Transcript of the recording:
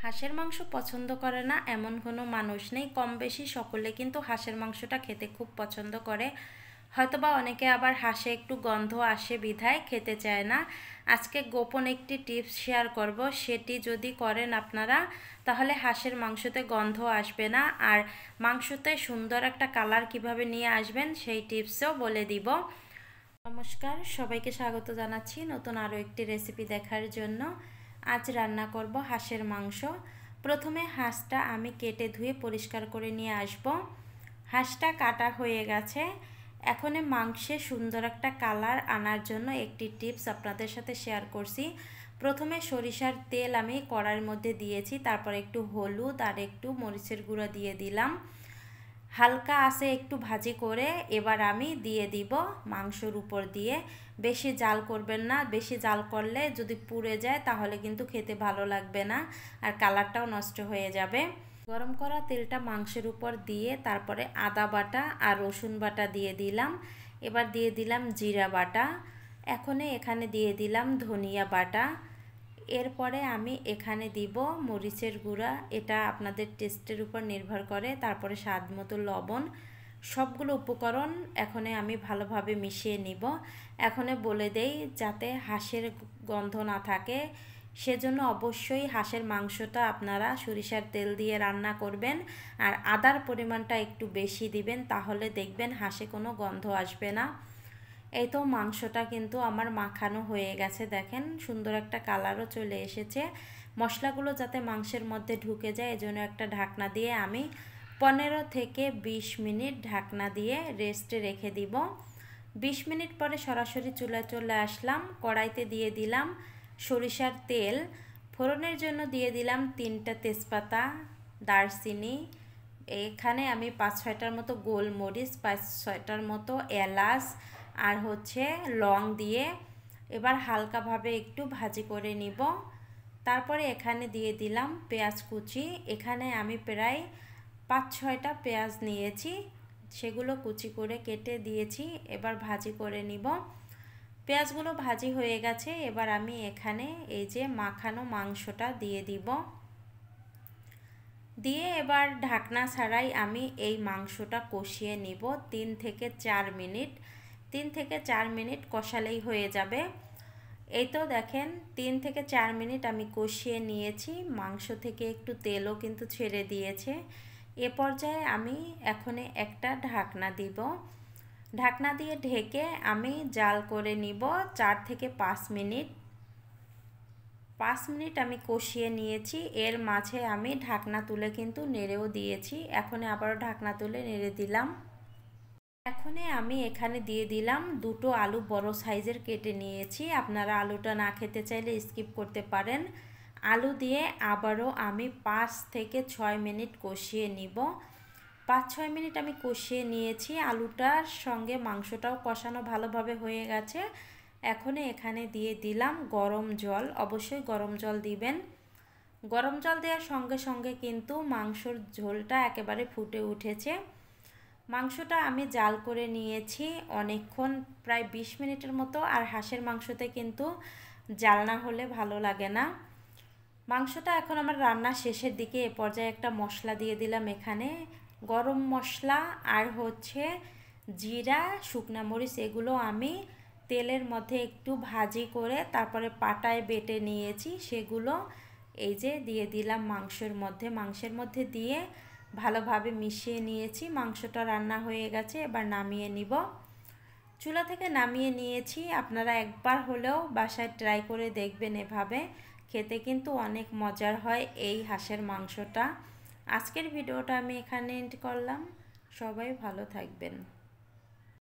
হাঁসের মাংস পছন্দ করে না এমন কোনো মানুষ নেই। কম বেশি সকলে কিন্তু হাঁসের মাংসটা খেতে খুব পছন্দ করে। হয়তোবা অনেকে আবার হাঁসে একটু গন্ধ আসে বিধায় খেতে চায় না। আজকে গোপন একটি টিপস শেয়ার করব, সেটি যদি করেন আপনারা তাহলে হাঁসের মাংসতে গন্ধ আসবে না, আর মাংসতে সুন্দর একটা কালার কিভাবে নিয়ে আসবেন সেই টিপসও বলে দিব। নমস্কার, সবাইকে স্বাগত জানাচ্ছি নতুন আরও একটি রেসিপি দেখার জন্য। আজ রান্না করব হাঁসের মাংস। প্রথমে হাঁসটা আমি কেটে ধুয়ে পরিষ্কার করে নিয়ে আসব। হাঁসটা কাটা হয়ে গেছে। এখন মাংসে সুন্দর একটা কালার আনার জন্য একটি টিপস আপনাদের সাথে শেয়ার করছি। প্রথমে সরিষার তেল আমি কড়াইয়ের মধ্যে দিয়েছি, তারপর একটু হলুদ আর একটু মরিচের গুঁড়ো দিয়ে দিলাম। হালকা আছে একটু ভাজি করে এবার আমি দিয়ে দিব মাংসর উপর দিয়ে। বেশি জাল করবেন না, বেশি জাল করলে যদি পুড়ে যায় তাহলে কিন্তু খেতে ভালো লাগবে না, আর কালারটাও নষ্ট হয়ে যাবে। গরম করা তেলটা মাংসের উপর দিয়ে তারপরে আদা বাটা আর রসুন বাটা দিয়ে দিলাম। এবার দিয়ে দিলাম জিরা বাটা। এখানে দিয়ে দিলাম ধনিয়া বাটা। এরপরে আমি এখানে দিব মরিচের গুঁড়া, এটা আপনাদের টেস্টের উপর নির্ভর করে। তারপরে স্বাদ মতো লবণ। সবগুলো উপকরণ আমি ভালোভাবে মিশিয়ে নিব। বলে দেই যাতে হাঁসের গন্ধ না থাকে, সেজন্য অবশ্যই হাঁসের মাংসটা আপনারা সরিষার তেল দিয়ে রান্না করবেন, আর আদার পরিমাণটা একটু বেশি দিবেন, তাহলে দেখবেন হাঁসে কোনো গন্ধ আসবে না। এই তো মাংসটা কিন্তু আমার মাখানো হয়ে গেছে, দেখেন সুন্দর একটা কালারও চলে এসেছে। মশলাগুলো যাতে মাংসের মধ্যে ঢুকে যায় এজন্য একটা ঢাকনা দিয়ে আমি 15 থেকে 20 মিনিট ঢাকনা দিয়ে রেস্টে রেখে দিব। 20 মিনিট পরে সরাসরি চুলায় চলে আসলাম। কড়াইতে দিয়ে দিলাম সরিষার তেল। ফোড়নের জন্য দিয়ে দিলাম 3টা তেজপাতা, দারচিনি, এখানে আমি 5-6টার মতো গোলমরিচ, 5-6টার মতো এলাচ আর লং দিয়ে এবার হালকাভাবে একটু ভাজি করে নিব। তারপরে এখানে দিয়ে দিলাম পেঁয়াজ কুচি। এখানে আমি প্রায় 5-6টা পেঁয়াজ নিয়েছি, সেগুলো কুচি করে কেটে দিয়েছি। এবার ভাজি করে নিব। পেঁয়াজগুলো ভাজি হয়ে গেছে। এবার আমি এখানে এই যে মাখানো মাংসটা দিয়ে দিব। দিয়ে এবার ঢাকনা ছাড়াই আমি এই মাংসটা কষিয়ে নিব 3 থেকে 4 মিনিট। 3 থেকে 4 মিনিট কষালেই হয়ে যাবে। এই তো দেখেন 3 থেকে 4 মিনিট আমি কষিয়ে নিয়েছি। মাংস থেকে একটু তেলও কিন্তু ছেড়ে দিয়েছে। এ পর্যায়ে আমি একটা ঢাকনা দিব। ঢাকনা দিয়ে ঢেকে আমি জাল করে নিব 4 থেকে 5 মিনিট। 5 মিনিট আমি কষিয়ে নিয়েছি। এর মাঝে আমি ঢাকনা তুলে কিন্তু নেড়েও দিয়েছি। আবারও ঢাকনা তুলে নেড়ে দিলাম। আমি এখানে দিয়ে দিলাম 2টো আলু বড় সাইজের কেটে নিয়েছি। আপনারা আলুটা না খেতে চাইলে স্কিপ করতে পারেন। আলু দিয়ে আবারও আমি 5 থেকে 6 মিনিট কষিয়ে নিব। 5-6 মিনিট আমি কষিয়ে নিয়েছি। আলুটার সঙ্গে মাংসটাও কষানো ভালোভাবে হয়ে গেছে। এখানে দিয়ে দিলাম গরম জল। অবশ্যই গরম জল দিবেন। গরম জল দেওয়ার সঙ্গে সঙ্গে কিন্তু মাংসর ঝোলটা একেবারে ফুটে উঠেছে। মাংসটা আমি জাল করে নিয়েছি অনেকক্ষণ, প্রায় 20 মিনিটের মতো। আর হাঁসের মাংসতে কিন্তু জাল না হলে ভালো লাগে না। মাংসটা আমার রান্না শেষের দিকে। এ পর্যায়ে একটা মশলা দিয়ে দিলাম, এখানে গরম মশলা আর জিরা, শুকনা মরিচ, এগুলো আমি তেলের মধ্যে একটু ভাজি করে তারপরে পাটায় বেটে নিয়েছি, সেগুলো এই যে দিয়ে দিলাম মাংসের মধ্যে দিয়ে ভালোভাবে মিশিয়ে নিয়েছি। মাংসটা রান্না হয়ে গেছে, এবার নামিয়ে নিব। চুলা থেকে নামিয়ে নিয়েছি। আপনারা একবার হলেও বাসায় ট্রাই করে দেখবেন, এভাবে খেতে কিন্তু অনেক মজার হয় এই হাঁসের মাংসটা। আজকের ভিডিওটা আমি এখানে এন্ড করলাম। সবাই ভালো থাকবেন।